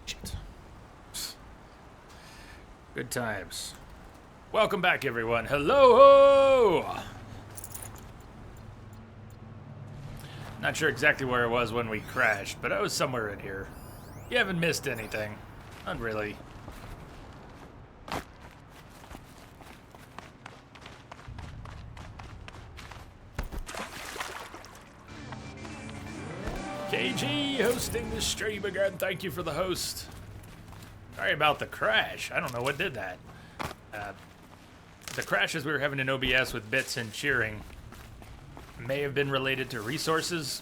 Shit. Good times. Welcome back, everyone. Hello! Not sure exactly where I was when we crashed, but I was somewhere in here. You haven't missed anything. Not really. KG hosting the stream again. Thank you for the host. Sorry about the crash. I don't know what did that. The crashes we were having in OBS with bits and cheering may have been related to resources.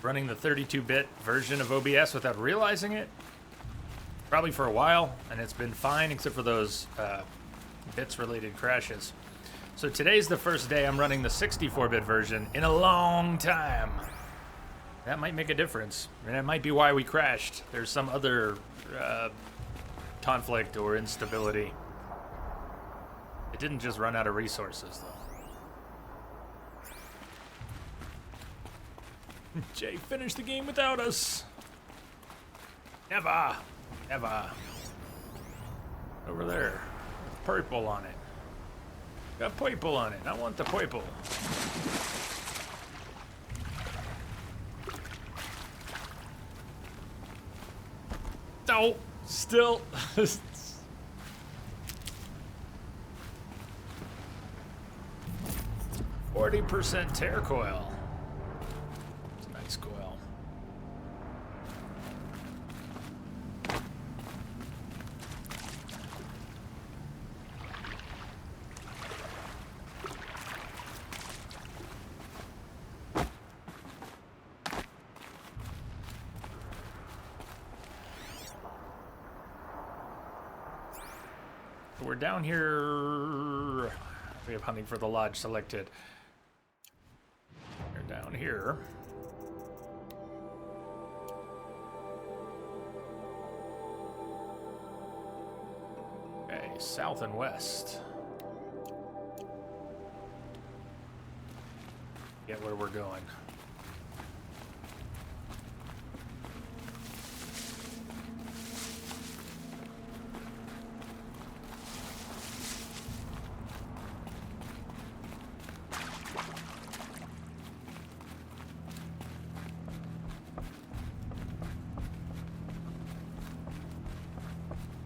Running the 32-bit version of OBS without realizing it. Probably for a while, and it's been fine except for those bits-related crashes. So today's the first day I'm running the 64-bit version in a long time. That might make a difference. And that might be why we crashed. There's some other conflict or instability. It didn't just run out of resources, though. Jay finished the game without us. Never. Never. Over there. Purple on it. Got purple on it. I want the purple. No. Still. 40% tear coil. It's a nice coil. We're down here. We have hunting for the lodge selected. We're down here. Okay, south and west. Get where we're going.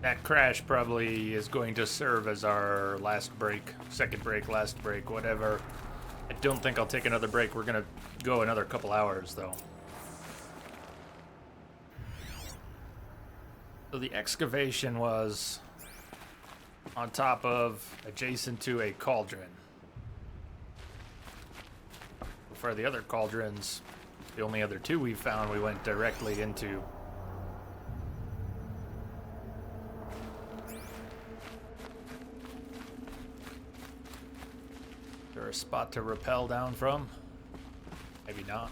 That crash probably is going to serve as our last break, second break, last break, whatever. I don't think I'll take another break. We're going to go another couple hours, though. So the excavation was on top of, adjacent to a cauldron. For the other cauldrons, the only other two we found, we went directly into. Is there a spot to rappel down from? Maybe not.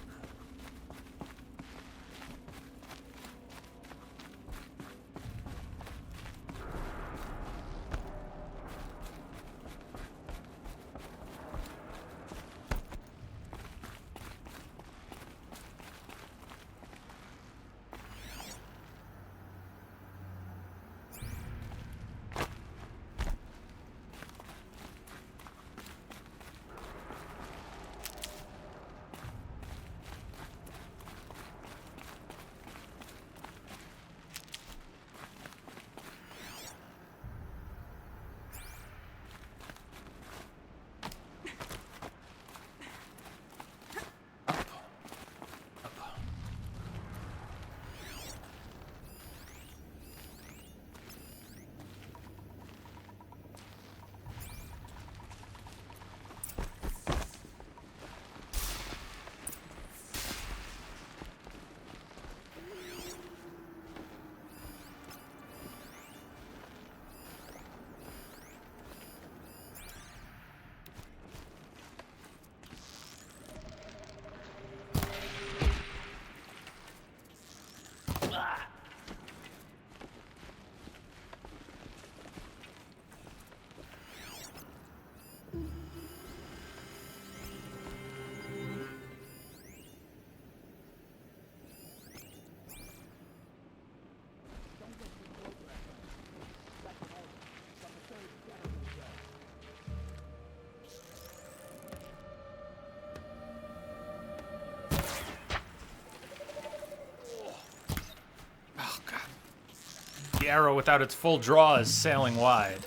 The arrow without its full draw is sailing wide.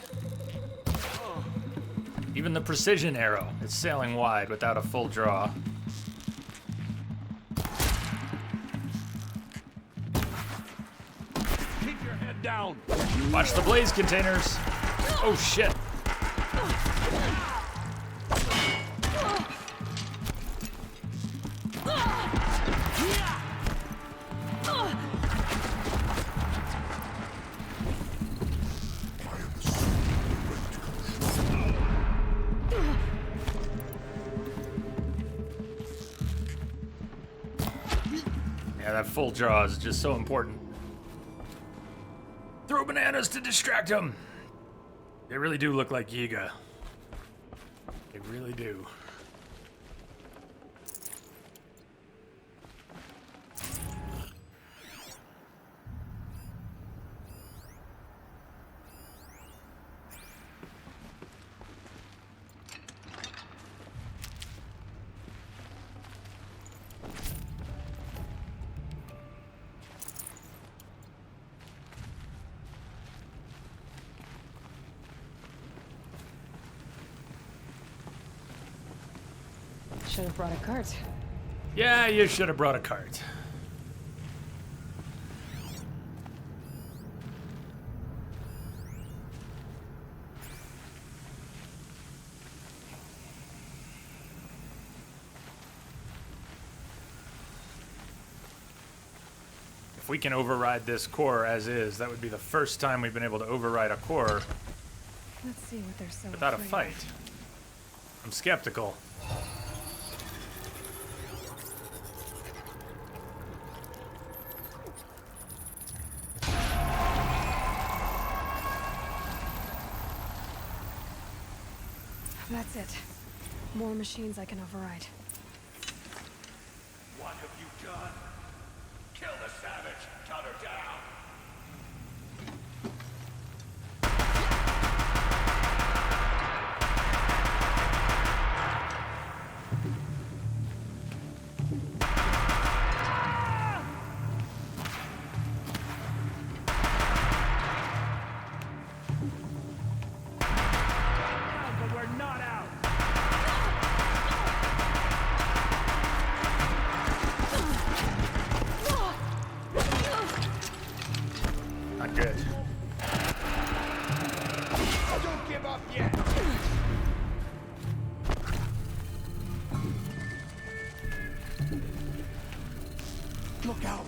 Even the precision arrow is sailing wide without a full draw. Keep your head down. Watch the blaze containers. Oh shit. Yeah, that full draw is just so important. Throw bananas to distract him. They really do look like Yiga. They really do. Should have brought a cart. Yeah, you should have brought a cart. If we can override this core as is, that would be the first time we've been able to override a core Let's see what they're so without a afraid fight. of. I'm skeptical. That's it. More machines I can override. What have you done? Kill the savage. Cut her down. But we're not out. Not good. Don't give up yet. Look out.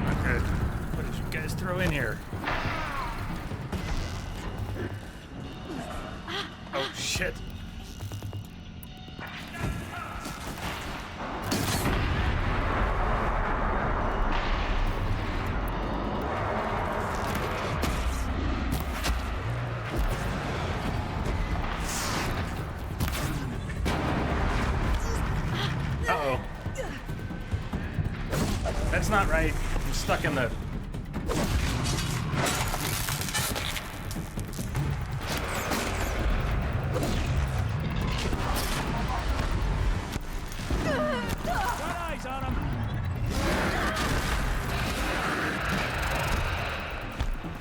Not good. What did you guys throw in here? Oh shit. Uh-oh. That's not right. I'm stuck in the... Got eyes on him.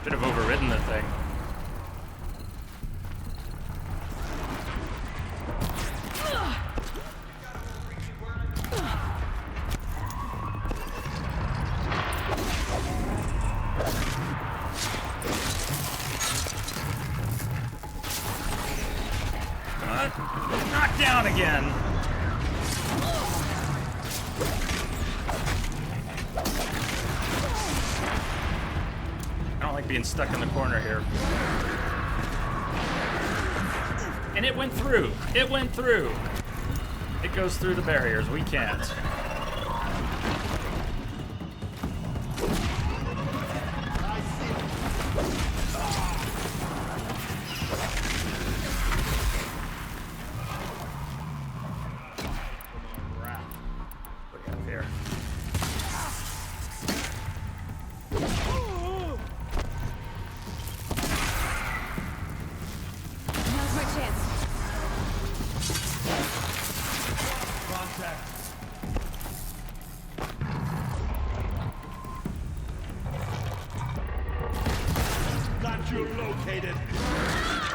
Should have overridden the thing. Knocked down again. I don't like being stuck in the corner here. And it went through. It went through. It goes through the barriers. We can't. What do we have here?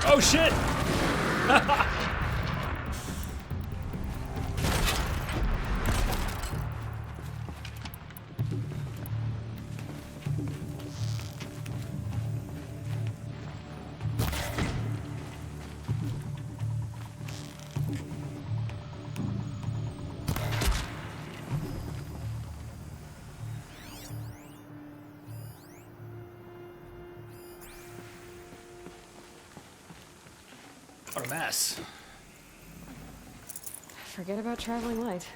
Oh shit! What a mess. Forget about traveling light.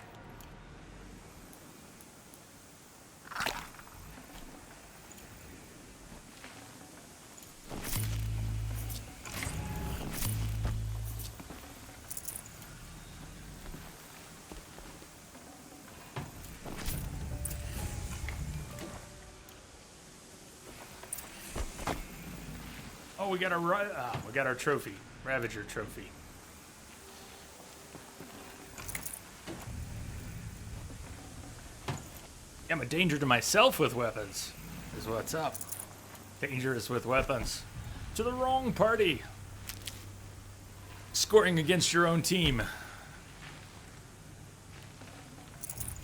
Oh, we got our trophy, Ravager trophy. Yeah, I'm a danger to myself with weapons, is what's up. Dangerous with weapons. To the wrong party. Scoring against your own team.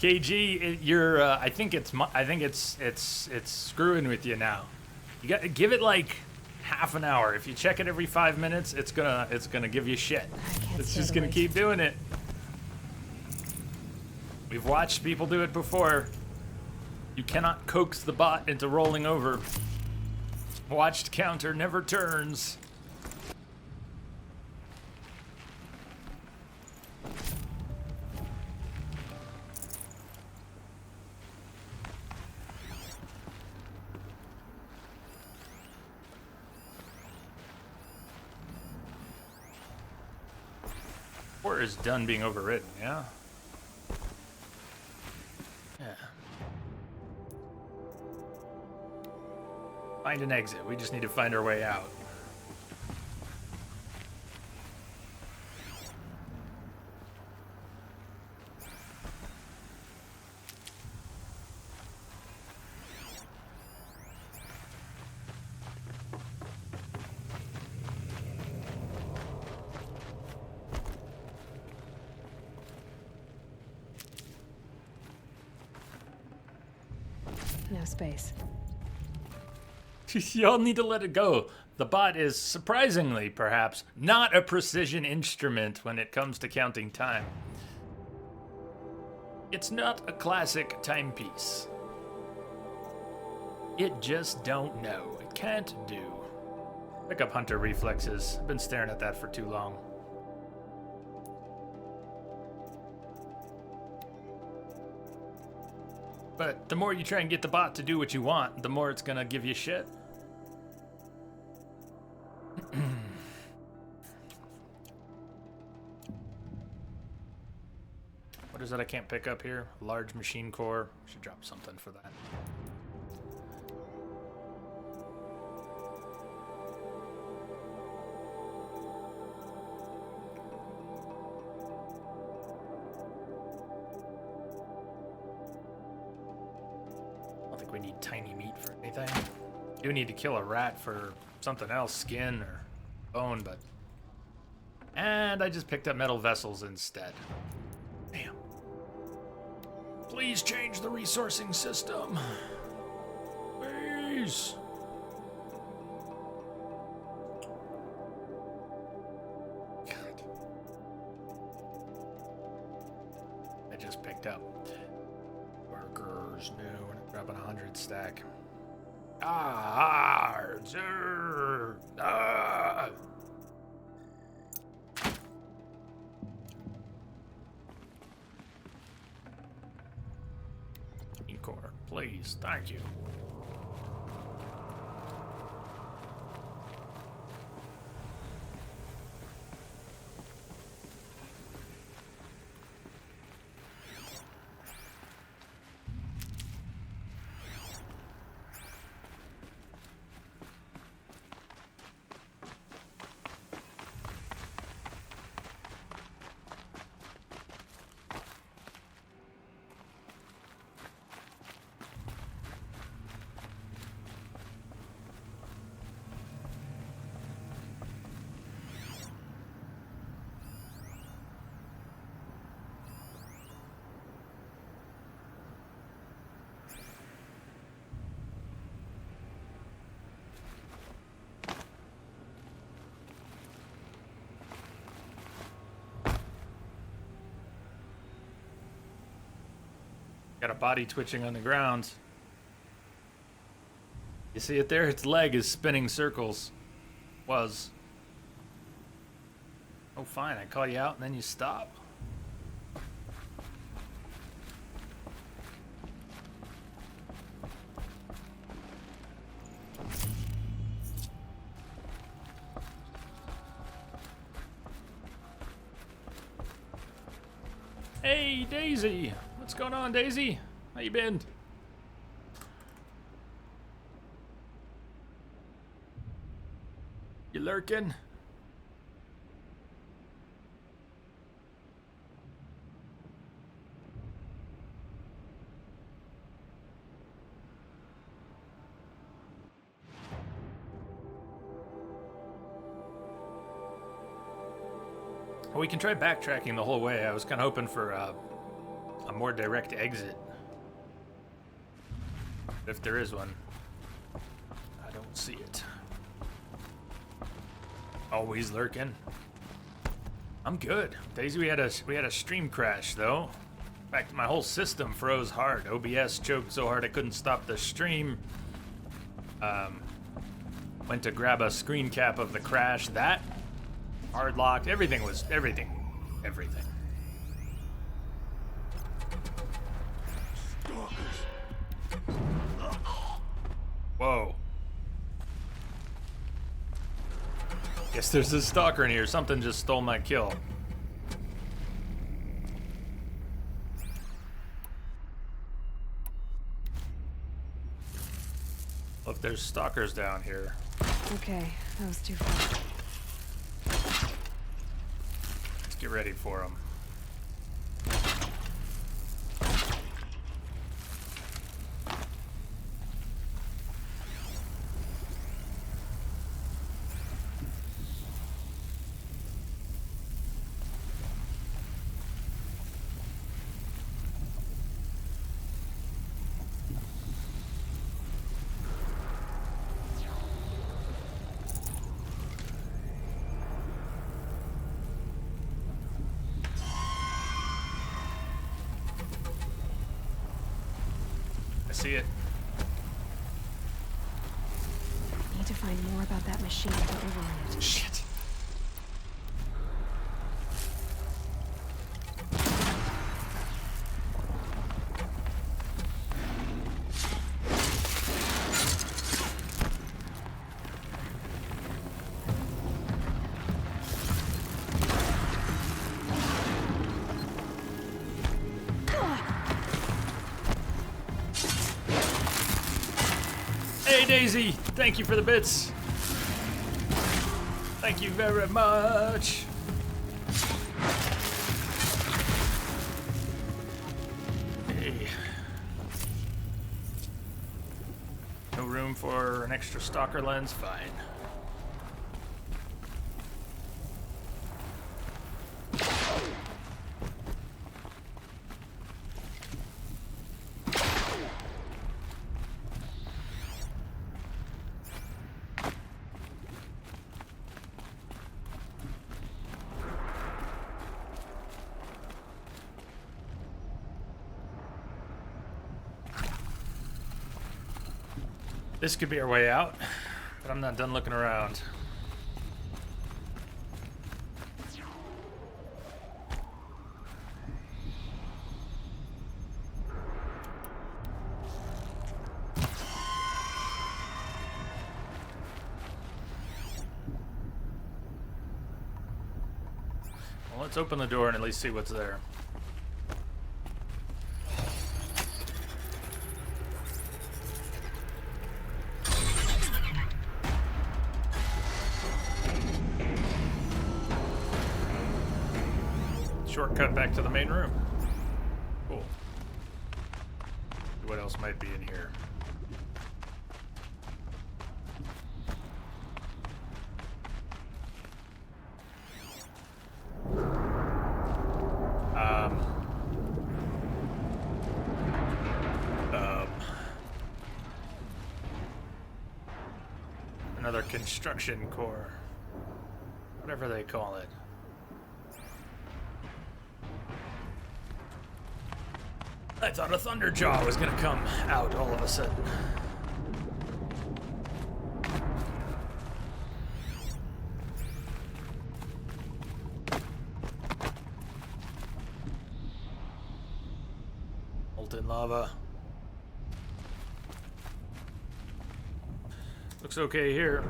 KG, you're. I think it's screwing with you now. You got to give it like half an hour. If you check it every 5 minutes, it's gonna give you shit. It's just gonna keep doing it. We've watched people do it before. You cannot coax the bot into rolling over. Watched counter never turns. Or is done being overridden, yeah? Yeah. Find an exit. We just need to find our way out. No space. Y'all need to let it go. The bot is surprisingly, perhaps, not a precision instrument when it comes to counting time. It's not a classic timepiece. It just don't know. It can't do. Pick up hunter reflexes. I've been staring at that for too long. But the more you try and get the bot to do what you want, the more it's gonna give you shit. What is it I can't pick up here? Large machine core. Should drop something for that. I don't think we need tiny meat for anything. We do need to kill a rat for something else, skin or bone, but... And I just picked up metal vessels instead. Damn. Please change the resourcing system. Please. God. I just picked up workers new and dropping 100 stack. Sir. Core, please, thank you. Got a body twitching on the ground. You see it there? Its leg is spinning circles. Was. Oh, fine. I call you out and then you stop. Hey, Daisy! What's going on, Daisy? How you been? You lurking? Well, we can try backtracking the whole way. I was kind of hoping for a more direct exit. If there is one. I don't see it. Always lurking. I'm good. Daisy, we had a stream crash though. In fact, my whole system froze hard. OBS choked so hard I couldn't stop the stream. Went to grab a screen cap of the crash. That hard locked. Everything. Whoa. Guess there's a stalker in here. Something just stole my kill. Look, there's stalkers down here. Okay, that was too far. Let's get ready for them. See it. Need to find more about that machine to override it. Shit. Hey Daisy, thank you for the bits. Thank you very much. Hey. No room for an extra stalker lens? Fine. This could be our way out, but I'm not done looking around. Well, let's open the door and at least see what's there. Shortcut back to the main room. Cool. What else might be in here? Another construction core. Whatever they call it. I thought a Thunderjaw was gonna come out all of a sudden. Molten lava. Looks okay here.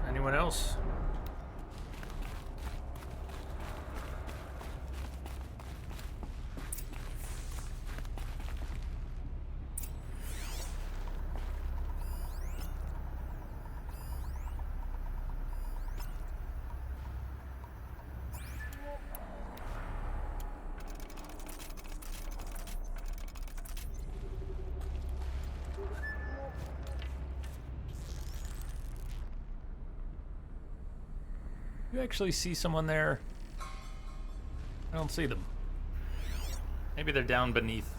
Anyone else? You actually see someone there? I don't see them. Maybe they're down beneath.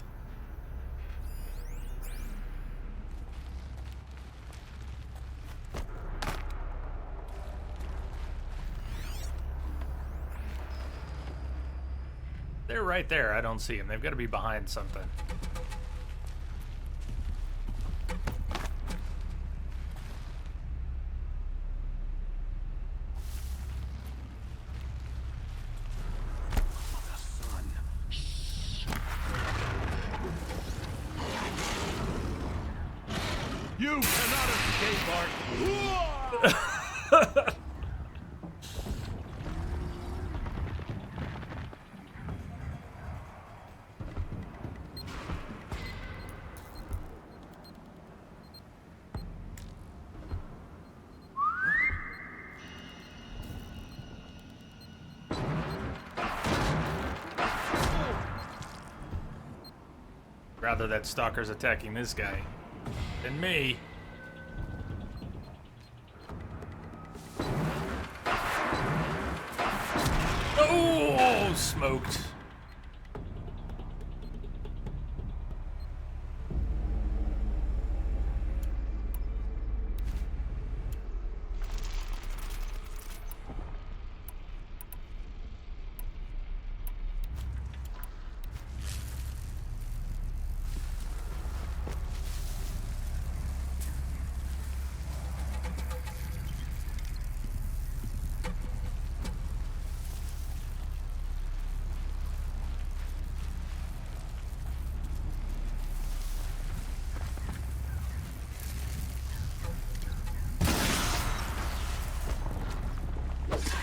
They're right there. I don't see them. They've got to be behind something. You cannot escape our... Rather that stalker's attacking this guy than me. Oh, smoked.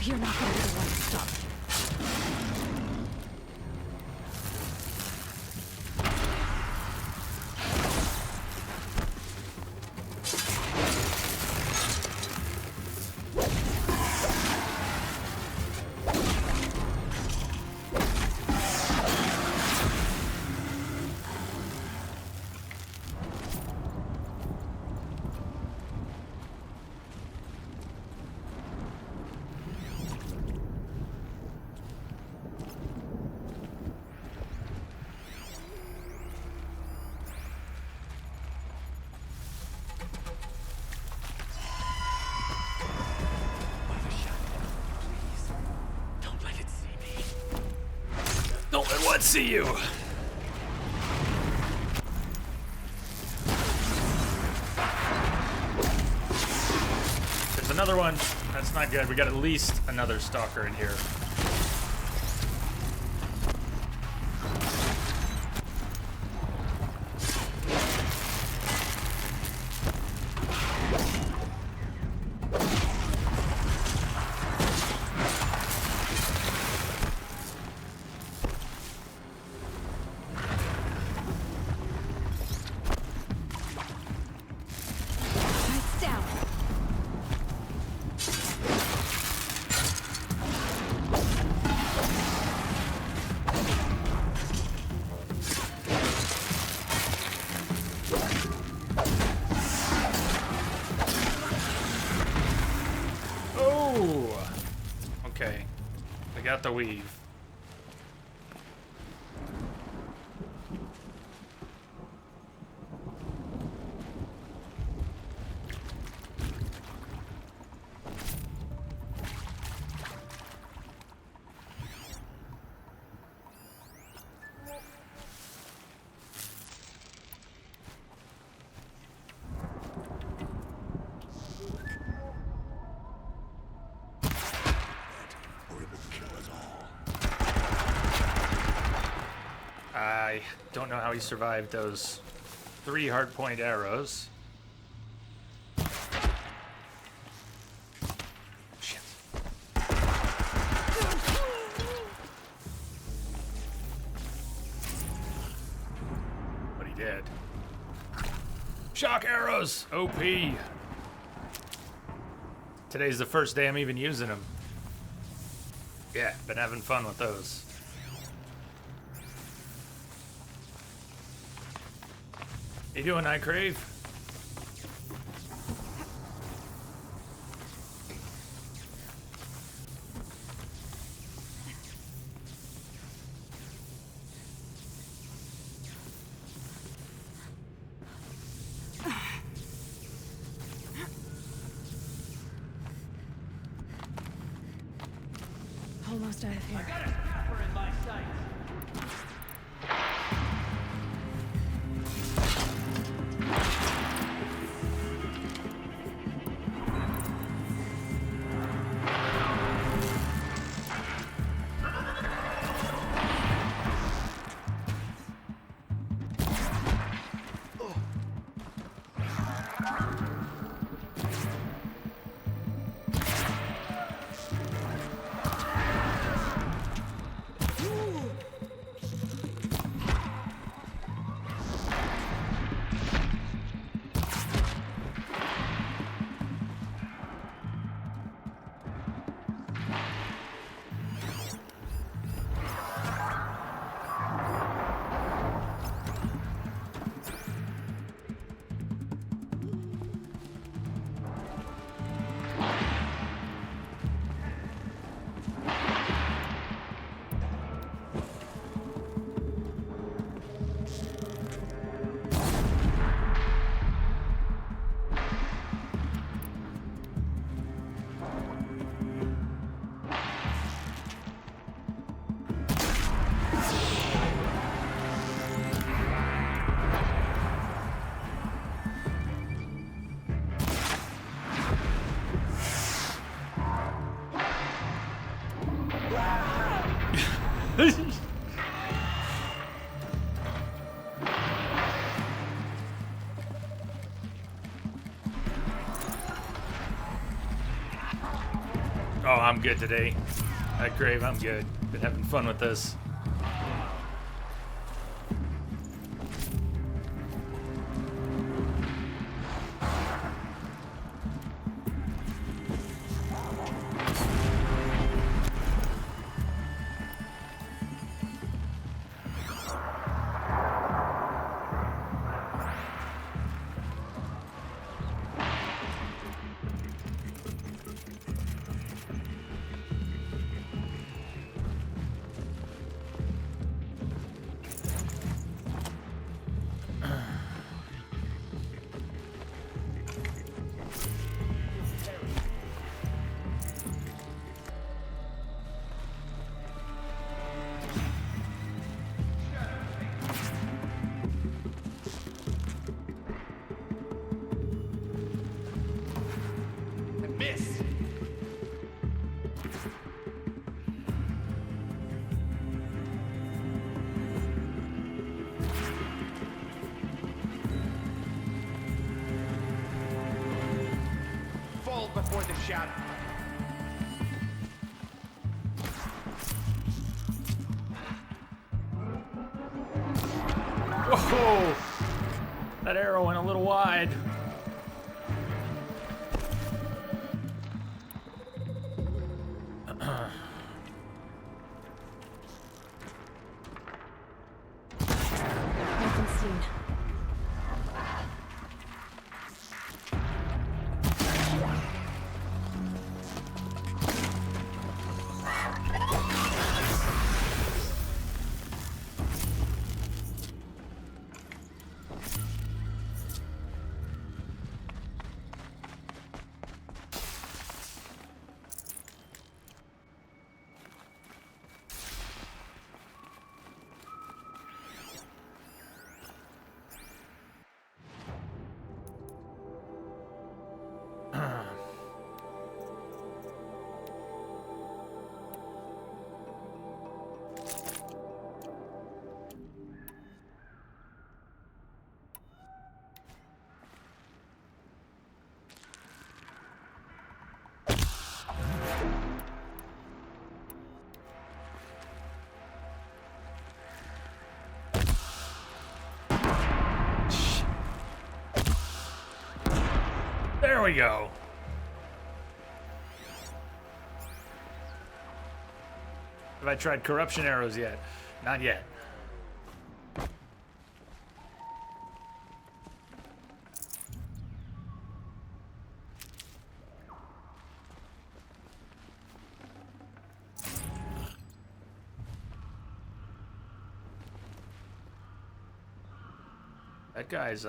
You're not gonna be the one to stop. Don't let what see you. There's another one. That's not good. We got at least another stalker in here. Lights down. Oh! Okay. I got the weave. I don't know how he survived those 3 hardpoint arrows. Shit. But he did. Shock arrows! OP. Today's the first day I'm even using them. Yeah, been having fun with those. You doing, Night Crave? Almost out of here. Got a snapper in my sight. Oh, I'm good today. Night Crave, I'm good. Been having fun with this. Miss. Fall before the shadow. Whoa! That arrow went a little wide. Nothing seen. There we go. Have I tried corruption arrows yet? Not yet. That guy's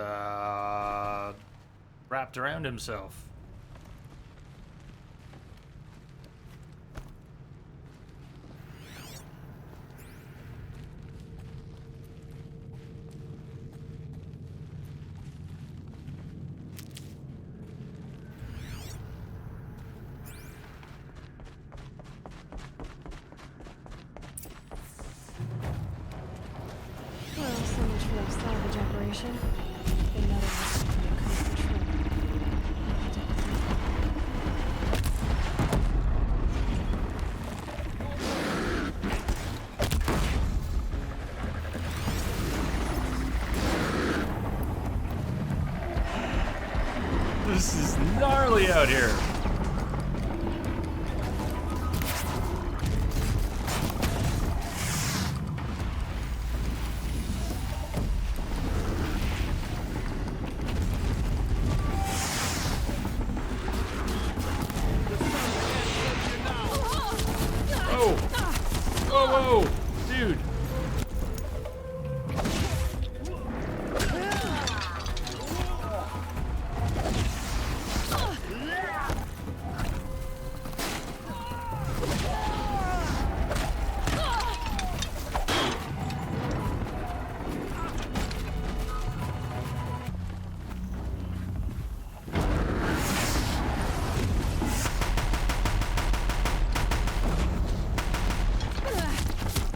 wrapped around himself. Well, so much for that salvage operation. They know it's under control. This is gnarly out here. Whoa! Whoa, whoa! Dude!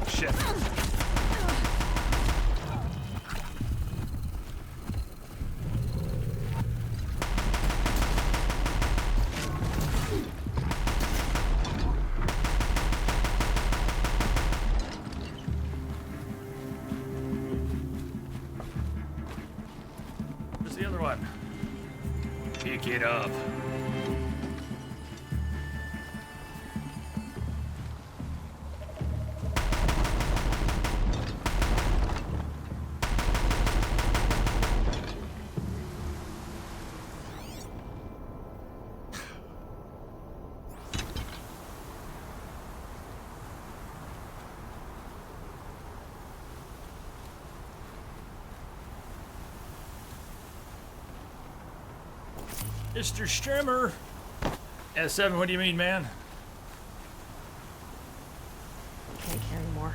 Shit. Where's the other one? Pick it up. Mr. Strimmer. S7, what do you mean, man? Can't carry more.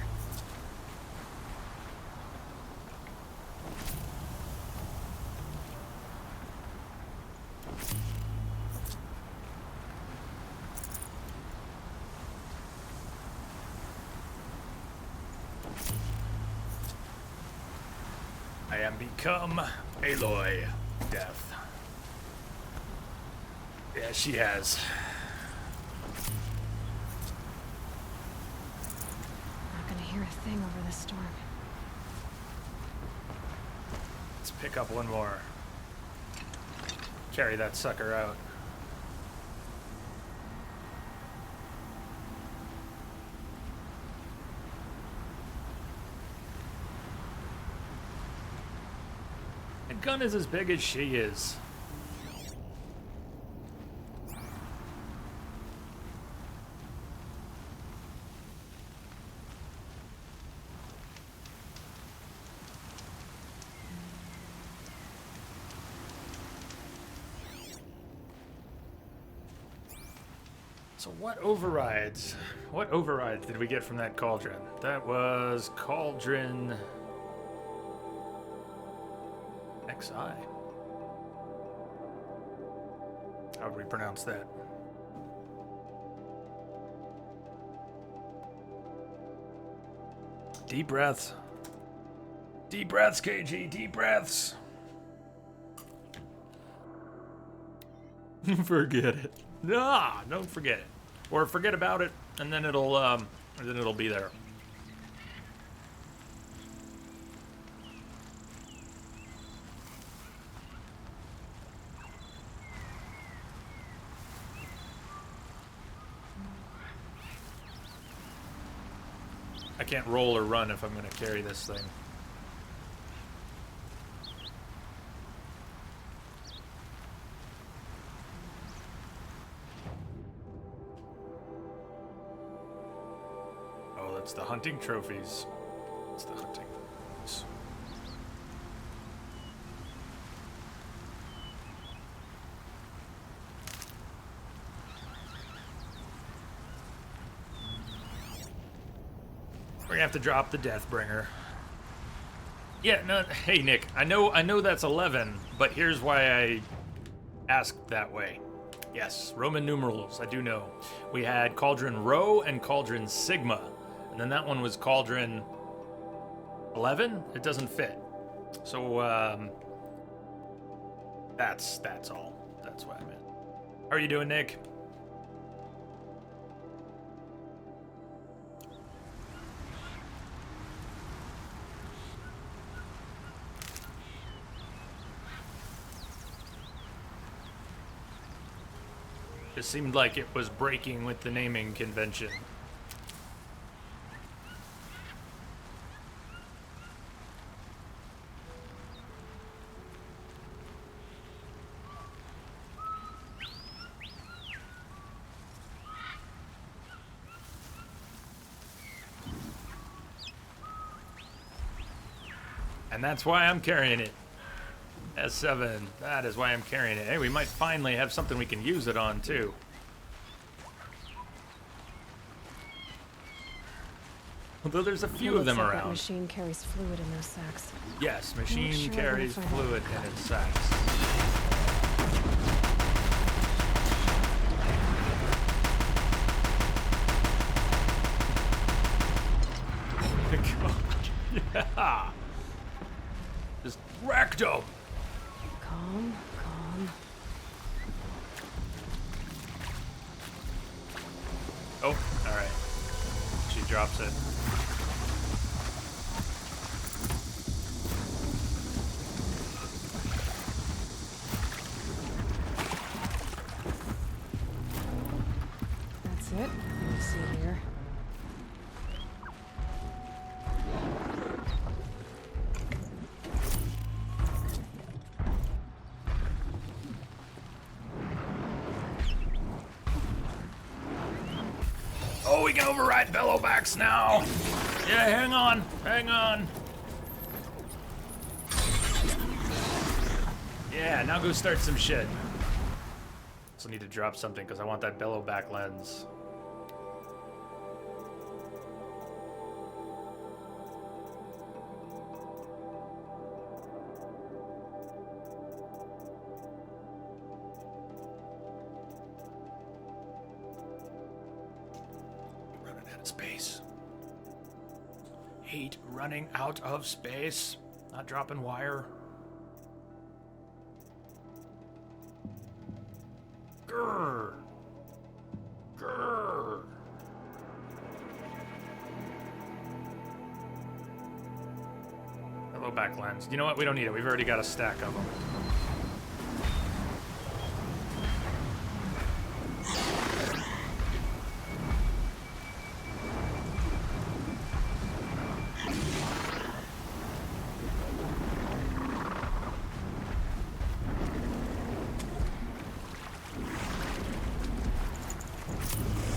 I am become Aloy. Death. Yeah, she has. Not gonna hear a thing over this storm. Let's pick up one more. Carry that sucker out. The gun is as big as she is. So what overrides? What overrides did we get from that cauldron? That was Cauldron XI. How would we pronounce that? Deep breaths. Deep breaths, KG. Deep breaths. Forget it. Nah, don't forget it. Or forget about it, and then it'll be there. I can't roll or run if I'm gonna carry this thing. Oh, that's the hunting trophies. It's the hunting. We're gonna have to drop the Deathbringer. Yeah, no, hey Nick, I know that's 11, but here's why I asked that way. Yes, Roman numerals, I do know. We had Cauldron Rho and Cauldron Sigma, and then that one was Cauldron 11? It doesn't fit. So, that's all. That's what I meant. How are you doing, Nick? It seemed like it was breaking with the naming convention. And that's why I'm carrying it. S7, that is why I'm carrying it. Hey, we might finally have something we can use it on, too. Although there's a few of them like around. That machine carries fluid in those sacks. Yes, machine sure carries I'm gonna find fluid in its sacks. Yeah! Just wrecked him! Calm, calm. Oh, alright. She drops it. That's it. Let me see here. Oh, we can override Bellowbacks now! Yeah, hang on, hang on. Yeah, now go start some shit. Also need to drop something because I want that Bellowback lens. Running out of space. Hate running out of space. Not dropping wire. Grrr. Grrr. Hello, back lens. You know what? We don't need it. We've already got a stack of them.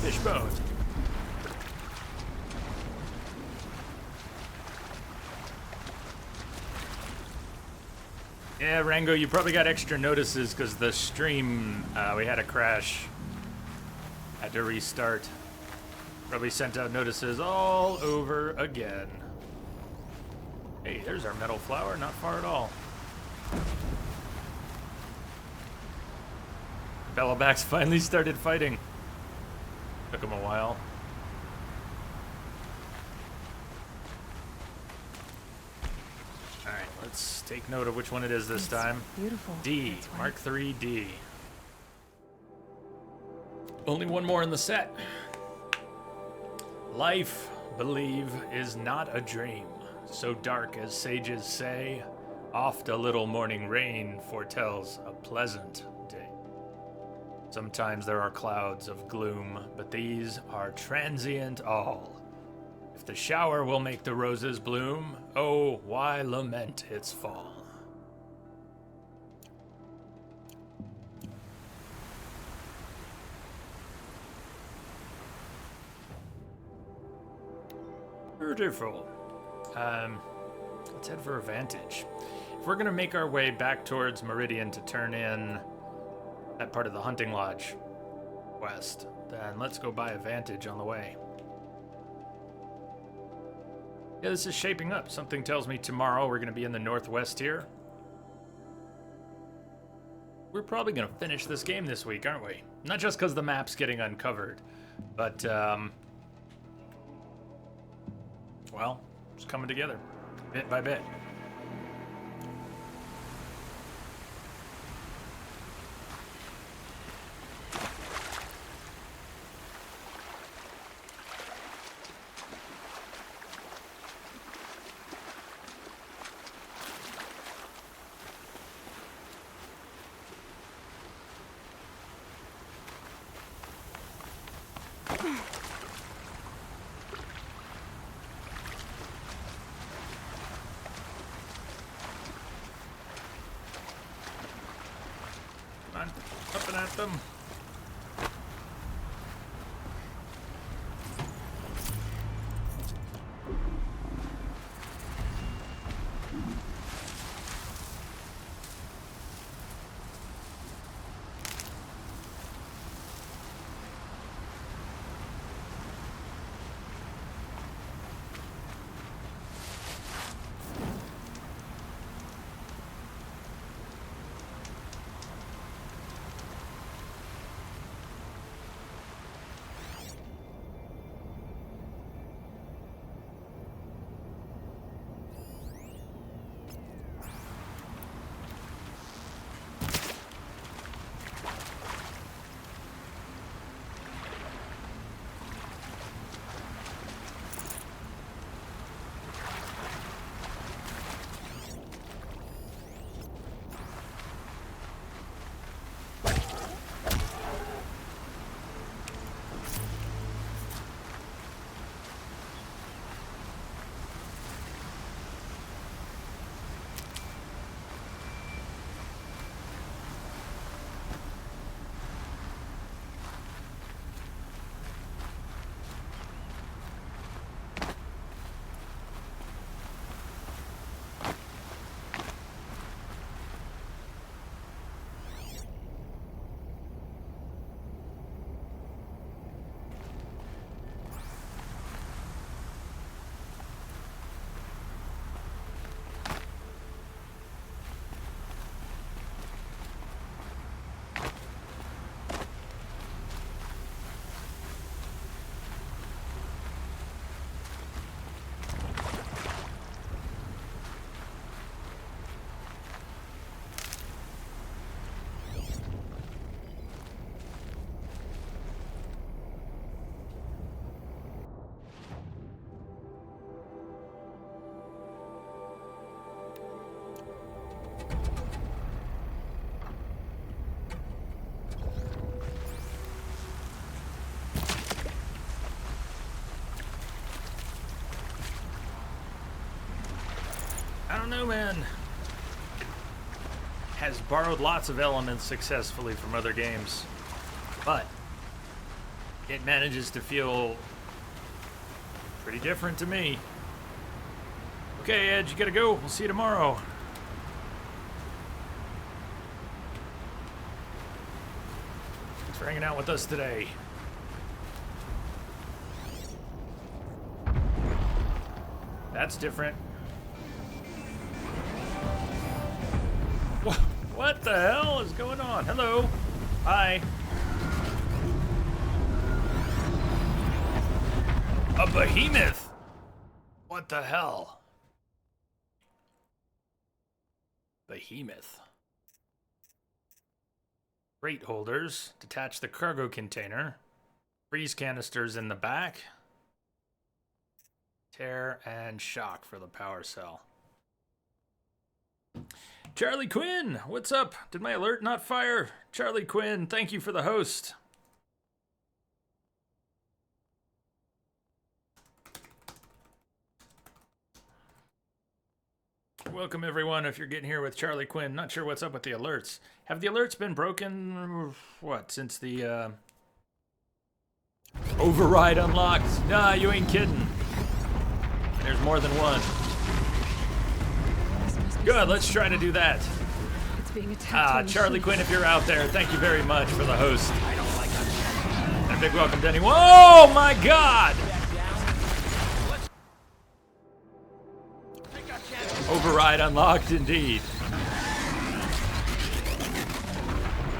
Fishbone. Yeah, Rango, you probably got extra notices because the stream, we had a crash. Had to restart. Probably sent out notices all over again. Hey, there's our metal flower, not far at all. Bellowbacks finally started fighting. Took him a while. Alright, let's take note of which one it is this time. Beautiful. D, That's why. Mark III D. Only one more in the set. Life, believe, is not a dream. So dark as sages say, oft a little morning rain foretells a pleasant day. Sometimes there are clouds of gloom, but these are transient all. If the shower will make the roses bloom, oh, why lament its fall? Beautiful. Let's head for a Vantage. If we're gonna make our way back towards Meridian to turn in that part of the hunting lodge west, then let's go buy a Vantage on the way. Yeah, this is shaping up. Something tells me tomorrow we're gonna be in the northwest here. We're probably gonna finish this game this week, aren't we? Not just because the map's getting uncovered, but well, it's coming together, bit by bit. Up and at them. I don't know, man. Has borrowed lots of elements successfully from other games, but it manages to feel pretty different to me. Okay, Edge, you gotta go. We'll see you tomorrow. Thanks for hanging out with us today. That's different. What the hell is going on? Hello. Hi. A behemoth? What the hell? Behemoth. Crate holders. Detach the cargo container. Freeze canisters in the back. Tear and shock for the power cell. Charlie Quinn, what's up? Did my alert not fire? Charlie Quinn, thank you for the host. Welcome everyone. If you're getting here with Charlie Quinn, not sure what's up with the alerts. Have the alerts been broken? What, since the override unlocked? Nah, you ain't kidding. There's more than one. Good, let's try to do that. It's being attacked. Charlie Quinn, if you're out there, thank you very much for the host. I don't like that. And a big welcome to anyone. Oh my God! Override unlocked, indeed.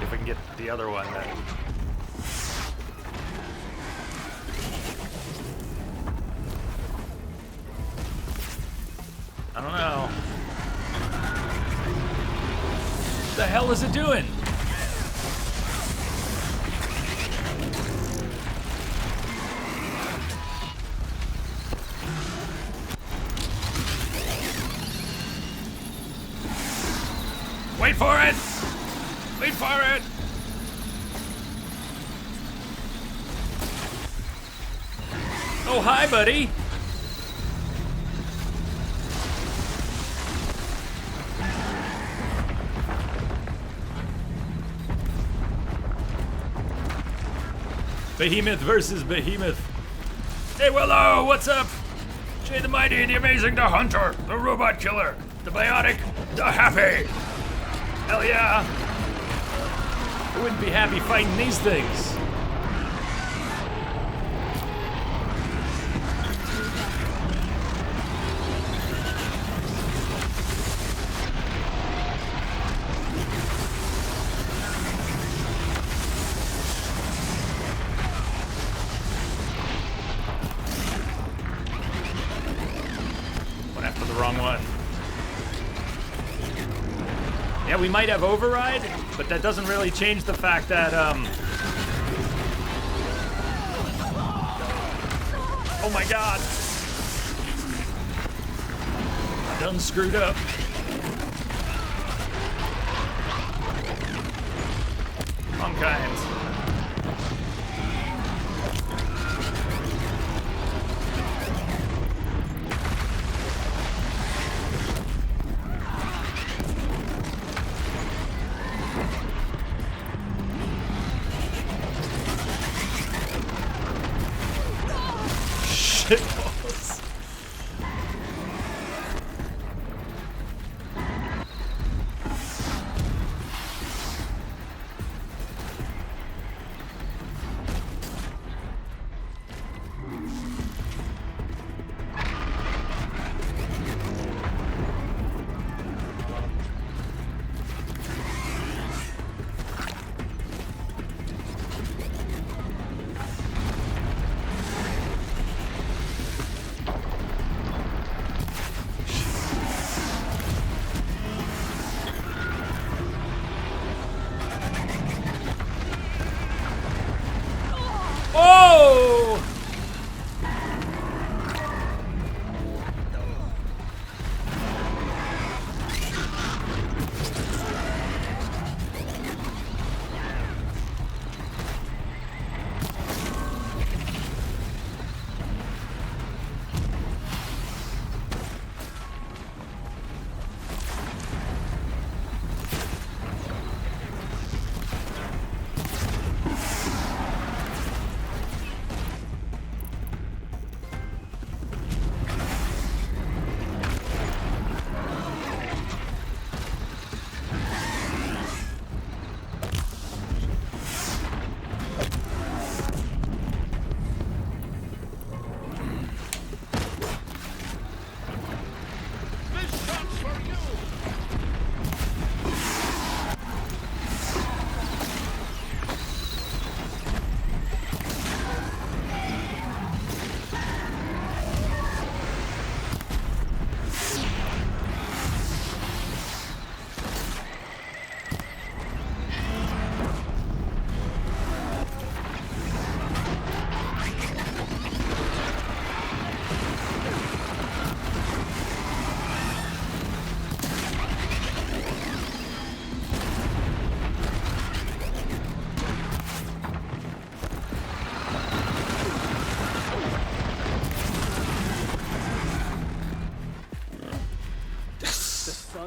If we can get the other one, then. I don't know. What the hell is it doing? Wait for it! Wait for it! Oh, hi, buddy! Behemoth versus Behemoth. Hey, Willow, what's up? Jay the Mighty, the Amazing, the Hunter, the Robot Killer, the Biotic, the Happy. Hell yeah! I wouldn't be happy fighting these things. Went after the wrong one. Yeah, we might have override, but that doesn't really change the fact that, oh my God! I done screwed up. Wrong kind. Shitballs.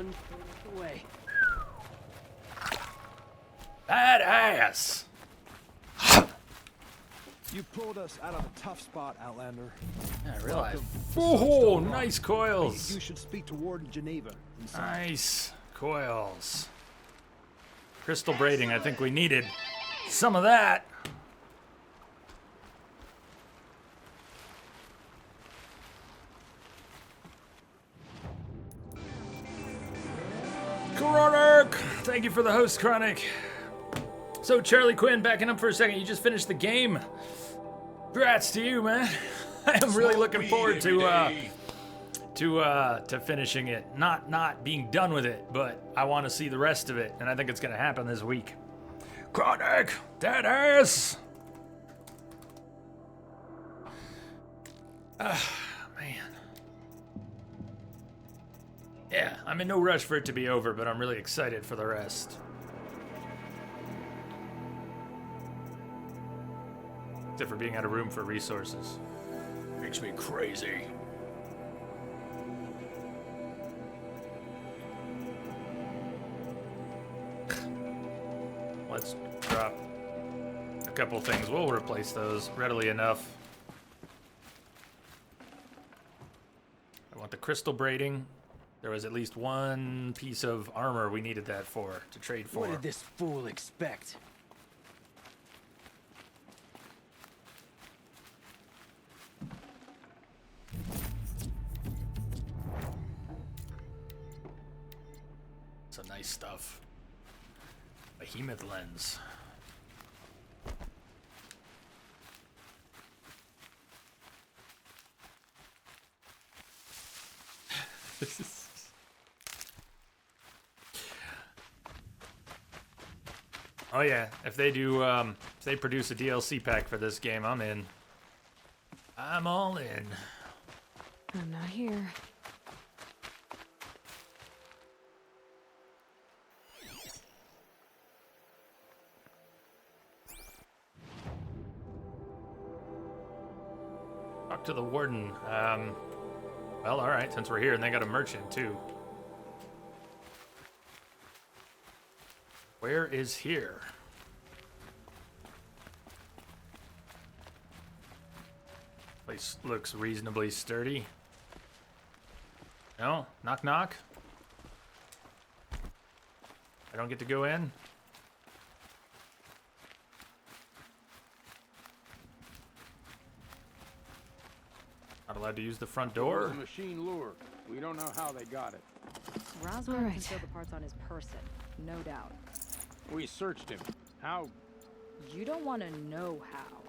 run away. Badass. You pulled us out of a tough spot, Outlander. Yeah, I realize. Welcome. Oh, nice I think coils. you should speak to Warden Geneva. Nice coils. Crystal braiding. I think we needed some of that. Chronic! Thank you for the host, Chronic. So, Charlie Quinn, backing up for a second. You just finished the game. Congrats to you, man. I am really looking forward to finishing it. Not being done with it, but I want to see the rest of it, and I think it's gonna happen this week. Chronic, dead ass. Man. Yeah, I'm in no rush for it to be over, but I'm really excited for the rest. Except for being out of room for resources. Makes me crazy. Let's drop a couple things. We'll replace those readily enough. I want the crystal braiding. There was at least one piece of armor we needed that for, to trade for. What did this fool expect? Some nice stuff. Behemoth lens. Oh yeah, if they do, if they produce a DLC pack for this game, I'm in. I'm all in. I'm not here. Talk to the warden. Well, all right, since we're here, and they got a merchant too. Where is here? Place looks reasonably sturdy. No? Knock knock? I don't get to go in? Not allowed to use the front It was door? a machine lure. We don't know how they got it. Roswell All right. concealed the parts on his person, no doubt. We searched him. How? You don't want to know how.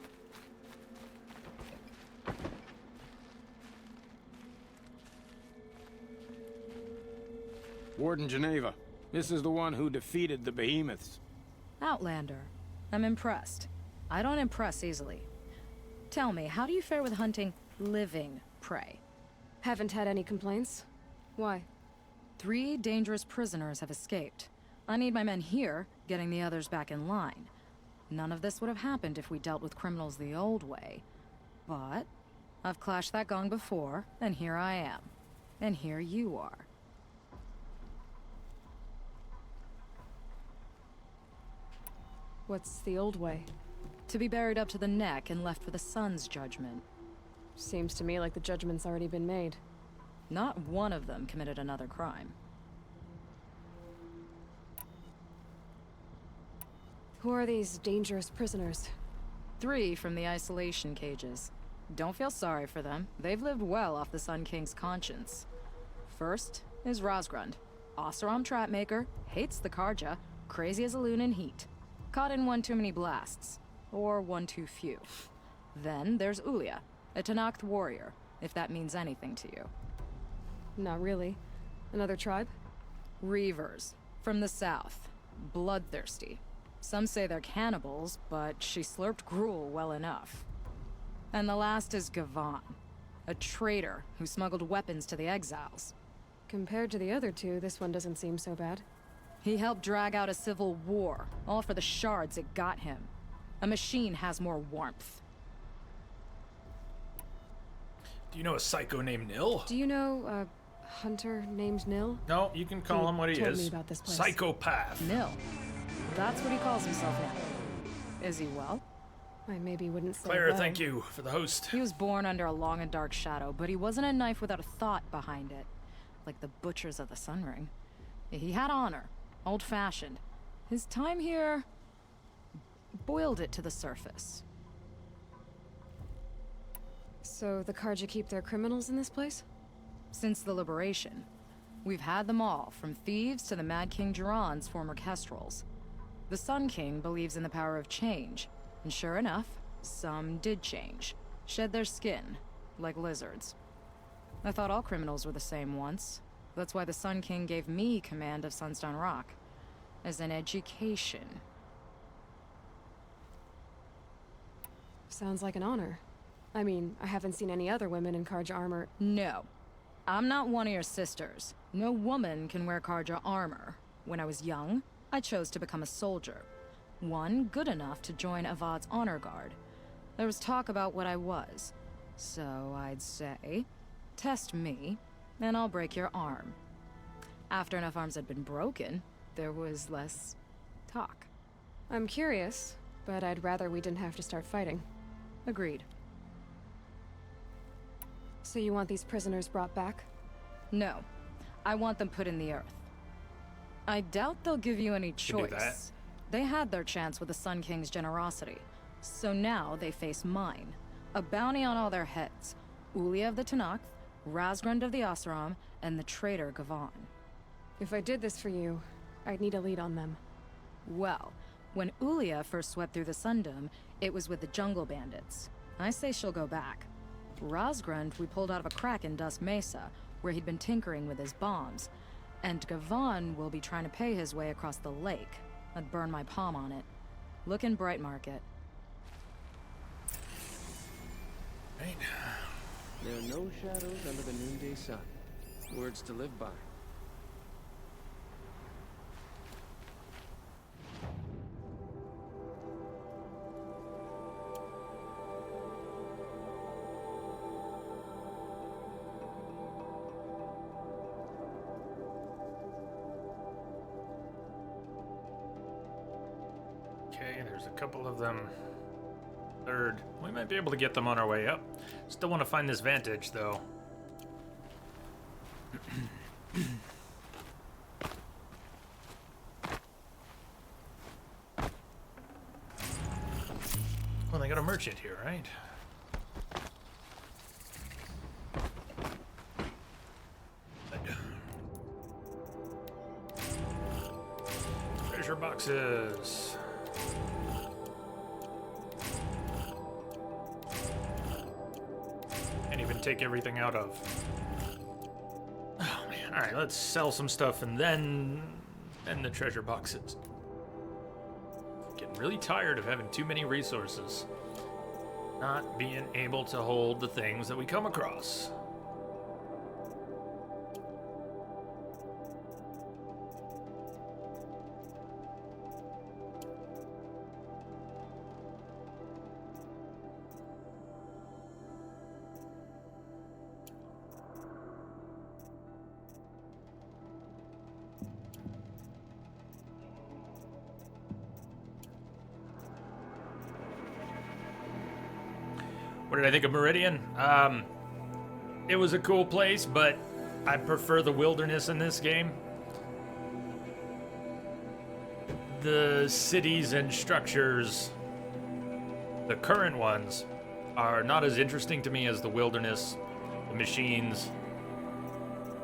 Warden Geneva. This is the one who defeated the behemoths. Outlander. I'm impressed. I don't impress easily. Tell me, how do you fare with hunting living prey? Haven't had any complaints? Why? 3 dangerous prisoners have escaped. I need my men here, getting the others back in line. None of this would have happened if we dealt with criminals the old way. But I've clashed that gong before, and here I am. And here you are. What's the old way? To be buried up to the neck and left for the sun's judgment. Seems to me like the judgment's already been made. Not one of them committed another crime. Who are these dangerous prisoners? 3 from the isolation cages. Don't feel sorry for them. They've lived well off the Sun King's conscience. First is Rosgrund. Oseram Trapmaker, hates the Karja, crazy as a loon in heat. Caught in one too many blasts. Or one too few. Then there's Ulia, a Tenakth warrior, if that means anything to you. Not really. Another tribe? Reavers, from the south. Bloodthirsty. Some say they're cannibals, but she slurped gruel well enough. And the last is Gavan, a traitor who smuggled weapons to the exiles. Compared to the other 2, this one doesn't seem so bad. He helped drag out a civil war, all for the shards it got him. A machine has more warmth. Do you know a psycho named Nil? Do you know, hunter named Nil? No, you can call He him what he told is. me about this place. Psychopath. Nil. That's what he calls himself now. Is he well? I maybe wouldn't say Claire, well. thank you for the host. He was born under a long and dark shadow, but he wasn't a knife without a thought behind it. Like the butchers of the Sun Ring. He had honor. Old-fashioned. His time here boiled it to the surface. So the Karja keep their criminals in this place? Since the liberation, we've had them all, from thieves to the Mad King Jiran's former kestrels. The Sun King believes in the power of change, and sure enough, some did change. Shed their skin, like lizards. I thought all criminals were the same once. That's why the Sun King gave me command of Sunstone Rock. As an education. Sounds like an honor. I mean, I haven't seen any other women in Karja armor. No. I'm not one of your sisters. No woman can wear Karja armor. When I was young, I chose to become a soldier. One good enough to join Avad's honor guard. There was talk about what I was. So I'd say, test me, and I'll break your arm. After enough arms had been broken, there was less talk. I'm curious, but I'd rather we didn't have to start fighting. Agreed. So you want these prisoners brought back? No. I want them put in the earth. I doubt they'll give you any Can do that. choice. They had their chance with the Sun King's generosity. So now they face mine. A bounty on all their heads. Ulia of the Tanakh, Razgrund of the Oseram, and the traitor Gavan. If I did this for you, I'd need a lead on them. Well, when Ulia first swept through the Sundom, it was with the Jungle Bandits. I say she'll go back. Razgrund we pulled out of a crack in Dusk Mesa, where he'd been tinkering with his bombs. And Gavan will be trying to pay his way across the lake. I'd burn my palm on it. Look in Bright Market. Right. There are no shadows under the noonday sun. Words to live by. Okay, there's a couple of them. Third. We might be able to get them on our way up. Still want to find this vantage, though. Well, they got a merchant here, right? Treasure boxes. Can't even take everything out of. Oh man! All right, let's sell some stuff and then the treasure boxes. Getting really tired of having too many resources. Not being able to hold the things that we come across. What did I think of Meridian? It was a cool place, but I prefer the wilderness in this game. The cities and structures, the current ones, are not as interesting to me as the wilderness, the machines,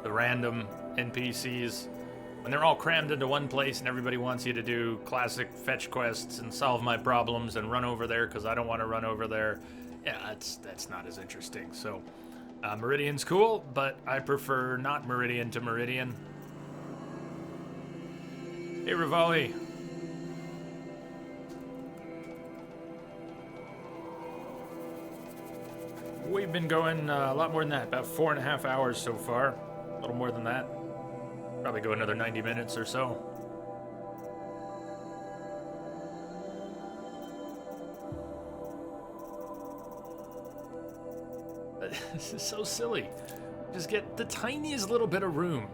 the random NPCs. When they're all crammed into one place and everybody wants you to do classic fetch quests and solve my problems and run over there because I don't want to run over there. Yeah, that's not as interesting. So, Meridian's cool, but I prefer not Meridian to Meridian. Hey, Rivali. We've been going a lot more than that, about 4.5 hours so far. A little more than that. Probably go another 90 minutes or so. This is so silly. Just get the tiniest little bit of room.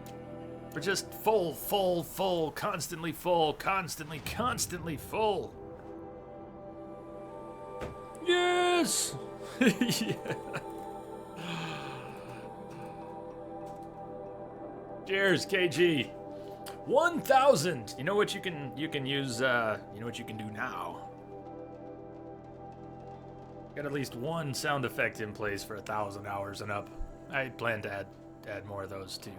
We're just full, full, full, constantly full, constantly, constantly full. Yes! Yeah. Cheers, KG. 1,000. You know what you can use, you know what you can do now? Got at least one sound effect in place for 1,000 hours and up. I plan to add more of those too.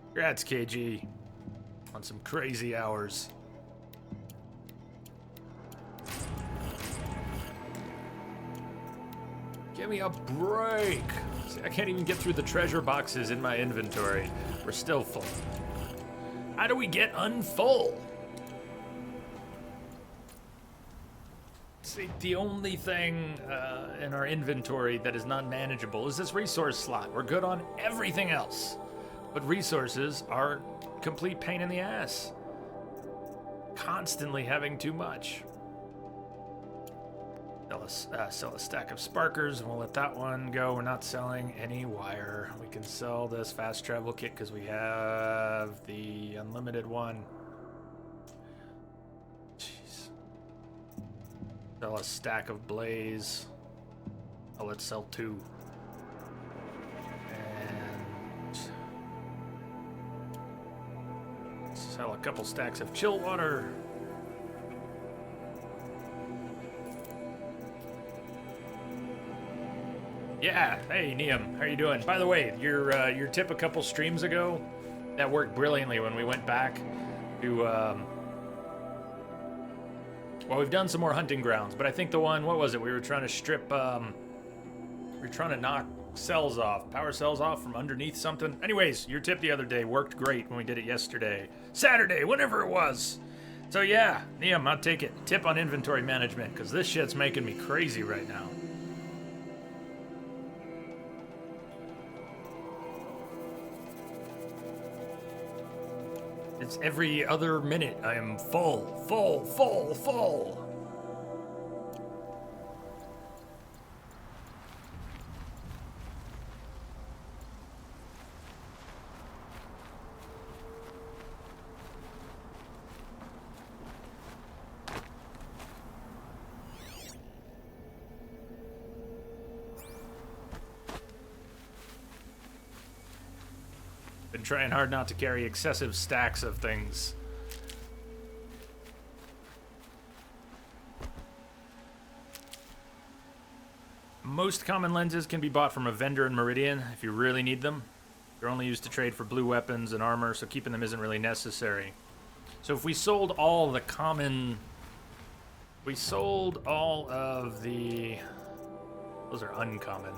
Congrats, KG, on some crazy hours. Give me a break. See, I can't even get through the treasure boxes in my inventory. We're still full. How do we get unfull? See, the only thing in our inventory that is not manageable is this resource slot. We're good on everything else. But resources are complete pain in the ass. Constantly having too much. Sell a stack of sparkers, and we'll let that one go. We're not selling any wire. We can sell this fast travel kit because we have the unlimited one. Jeez. Sell a stack of blaze. Oh, let's sell 2. And sell a couple stacks of chill water. Yeah, hey Neum, how you doing? By the way, your tip a couple streams ago, that worked brilliantly when we went back to, well, we've done some more hunting grounds, but I think the one, what was it? We were trying to strip, we were trying to knock cells off, power cells off from underneath something. Anyways, your tip the other day worked great when we did it yesterday. Saturday, whenever it was. So yeah, Neum, I'll take it. Tip on inventory management, because this shit's making me crazy right now. It's every other minute I am full, full, full, full. Been trying hard not to carry excessive stacks of things. Most common lenses can be bought from a vendor in Meridian if you really need them. They're only used to trade for blue weapons and armor, so keeping them isn't really necessary. So if we sold all the common... We sold all of the... Those are uncommon.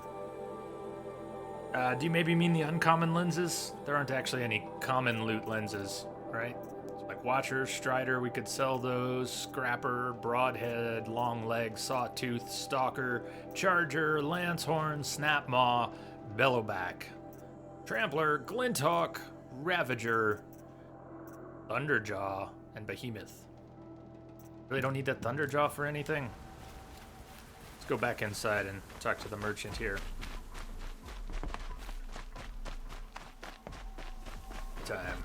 Do you maybe mean the uncommon lenses? There aren't actually any common loot lenses, right? So like Watcher, Strider, we could sell those. Scrapper, Broadhead, Long Leg, Sawtooth, Stalker, Charger, Lancehorn, Snapmaw, Bellowback, Trampler, Glinthawk, Ravager, Thunderjaw, and Behemoth. Really don't need that Thunderjaw for anything? Let's go back inside and talk to the merchant here. Time.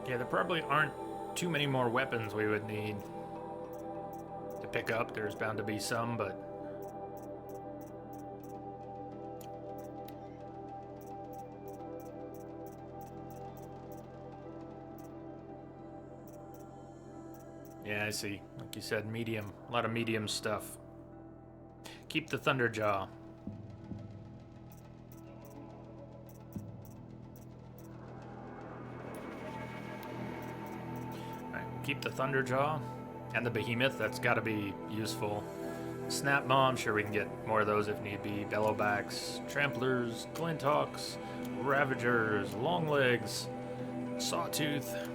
Yeah, there probably aren't too many more weapons we would need to pick up. There's bound to be some, but yeah, I see. Like you said, medium. A lot of medium stuff. Keep the Thunderjaw. Alright, keep the Thunderjaw. And the Behemoth, that's gotta be useful. Snapmaw, I'm sure we can get more of those if need be. Bellowbacks, Tramplers, Glinthawks, Ravagers, Longlegs, Sawtooth,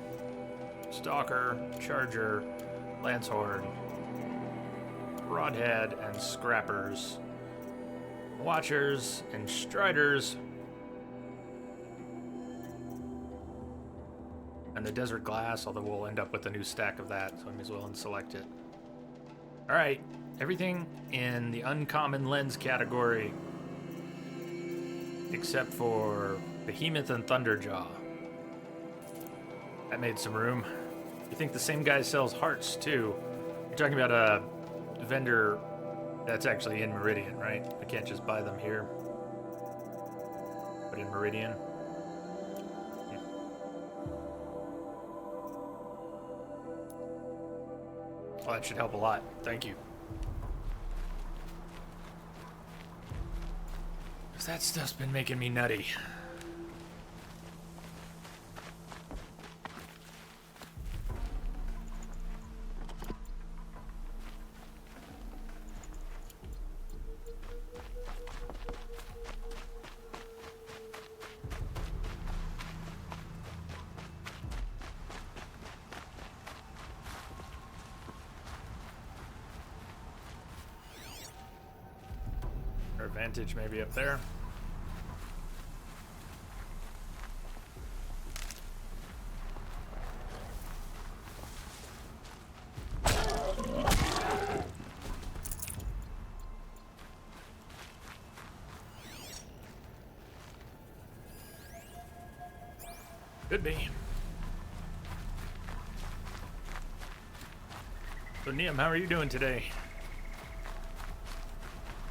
Stalker, Charger, Lancehorn, Broadhead, and Scrappers, Watchers, and Striders. And the desert glass, although we'll end up with a new stack of that, so I may as well unselect it. Alright, everything in the uncommon lens category, except for Behemoth and Thunderjaw. That made some room. You think the same guy sells hearts, too. You're talking about a vendor that's actually in Meridian, right? I can't just buy them here. But in Meridian. Well, that should help a lot. Thank you. 'Cause that stuff's been making me nutty. Our advantage maybe up there. Could be. So, Niam, how are you doing today?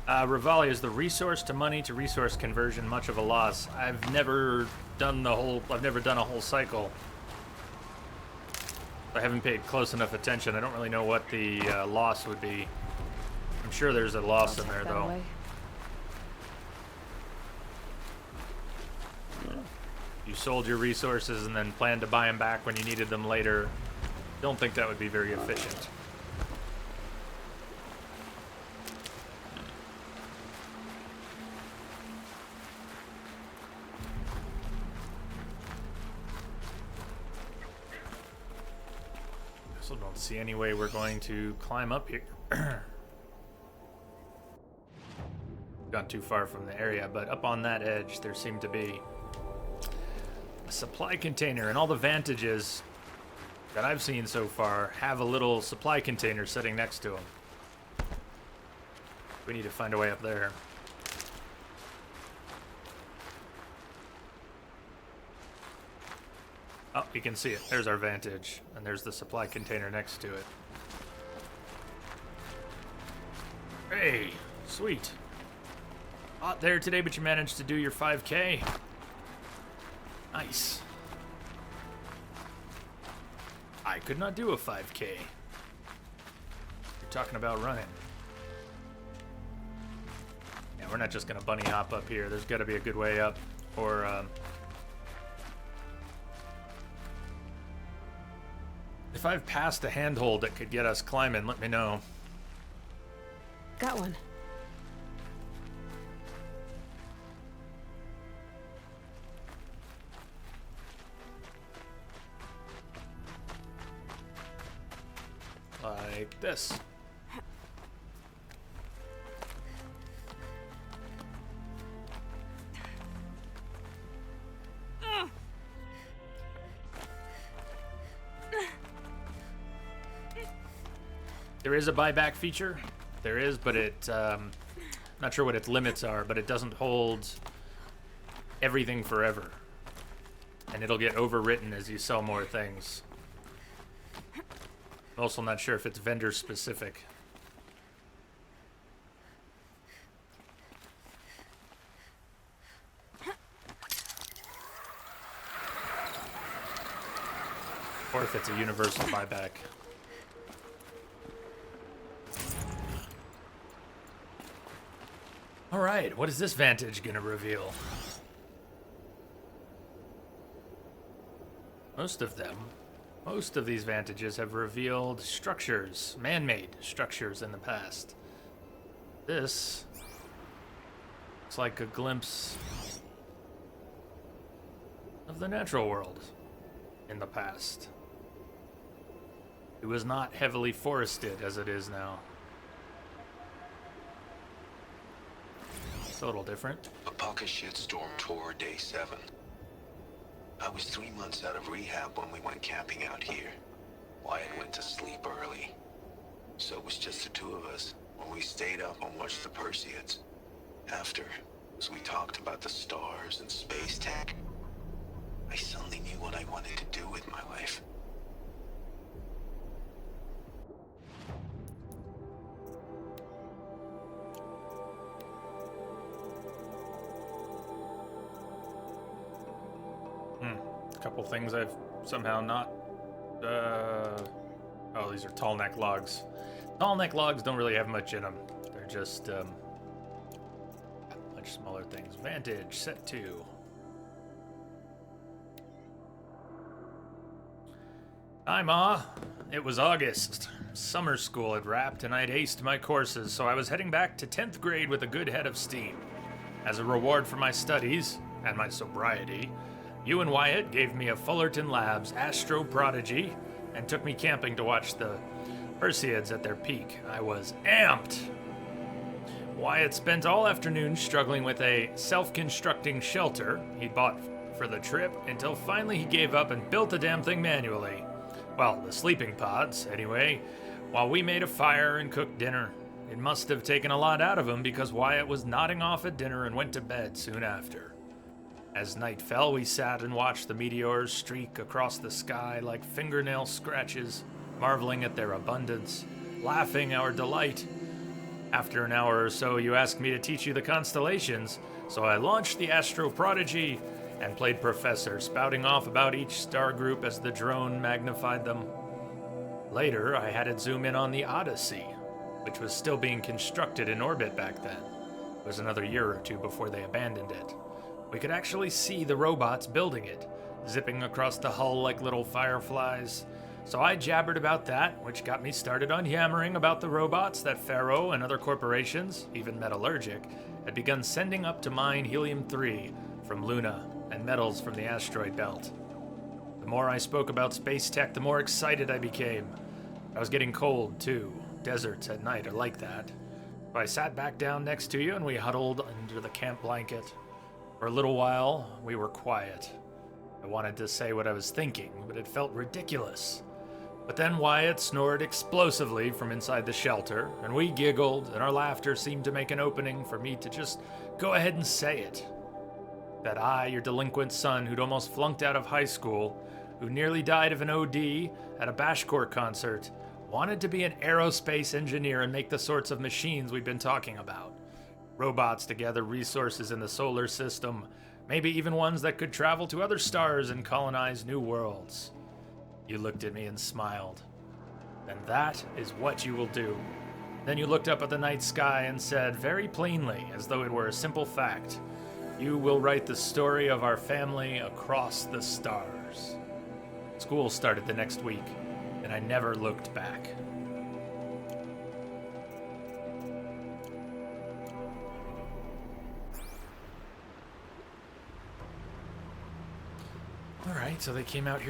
Rivali, is the resource to money to resource conversion much of a loss? I've never done a whole cycle. I haven't paid close enough attention. I don't really know what the loss would be. I'm sure there's a loss in there, though. You sold your resources and then planned to buy them back when you needed them later. Don't think that would be very efficient. Also don't see any way we're going to climb up here. Gone too far from the area, but up on that edge there seemed to be a supply container, and all the vantages that I've seen so far have a little supply container sitting next to them. We need to find a way up there. Oh, you can see it. There's our vantage, and there's the supply container next to it. Hey, sweet. Hot there today, but you managed to do your 5K. Nice. I could not do a 5K. You're talking about running. Yeah, we're not just gonna bunny hop up here. There's gotta be a good way up, or if I've passed a handhold that could get us climbing, let me know. Got one. Like this. There is a buyback feature. There is, but not sure what its limits are, but it doesn't hold everything forever. And it'll get overwritten as you sell more things. I'm also not sure if it's vendor specific. Or if it's a universal buyback. Alright, what is this vantage gonna reveal? Most of these vantages have revealed structures, man-made structures in the past. This looks like a glimpse of the natural world in the past. It was not heavily forested as it is now. It's a little different. Apaka shitstorm tour day 7. I was 3 months out of rehab when we went camping out here. Wyatt went to sleep early. So it was just the two of us when we stayed up and watched the Perseids. After, as we talked about the stars and space tech, I suddenly knew what I wanted to do with my life. A couple things I've somehow not... Oh, these are tall neck logs. Tall neck logs don't really have much in them. They're just much smaller things. Vantage, set 2. Hi, Ma. It was August. Summer school had wrapped and I'd aced my courses, so I was heading back to 10th grade with a good head of steam. As a reward for my studies and my sobriety, you and Wyatt gave me a Fullerton Labs Astro Prodigy and took me camping to watch the Perseids at their peak. I was amped. Wyatt spent all afternoon struggling with a self-constructing shelter he bought for the trip until finally he gave up and built the damn thing manually. Well, the sleeping pods, anyway, while we made a fire and cooked dinner. It must have taken a lot out of him because Wyatt was nodding off at dinner and went to bed soon after. As night fell, we sat and watched the meteors streak across the sky like fingernail scratches, marveling at their abundance, laughing our delight. After an hour or so, you asked me to teach you the constellations, so I launched the Astro Prodigy and played Professor, spouting off about each star group as the drone magnified them. Later, I had it zoom in on the Odyssey, which was still being constructed in orbit back then. It was another year or two before they abandoned it. We could actually see the robots building it, zipping across the hull like little fireflies. So I jabbered about that, which got me started on yammering about the robots that Faro and other corporations, even Metallurgic, had begun sending up to mine helium-3 from Luna and metals from the asteroid belt. The more I spoke about space tech, the more excited I became. I was getting cold, too. Deserts at night are like that. So I sat back down next to you and we huddled under the camp blanket. For a little while, we were quiet. I wanted to say what I was thinking, but it felt ridiculous. But then Wyatt snored explosively from inside the shelter, and we giggled, and our laughter seemed to make an opening for me to just go ahead and say it. That I, your delinquent son who'd almost flunked out of high school, who nearly died of an OD at a Bashcore concert, wanted to be an aerospace engineer and make the sorts of machines we've been talking about. Robots to gather resources in the solar system, maybe even ones that could travel to other stars and colonize new worlds. You looked at me and smiled. And that is what you will do. Then you looked up at the night sky and said very plainly, as though it were a simple fact, you will write the story of our family across the stars. School started the next week, and I never looked back. All right, so they came out here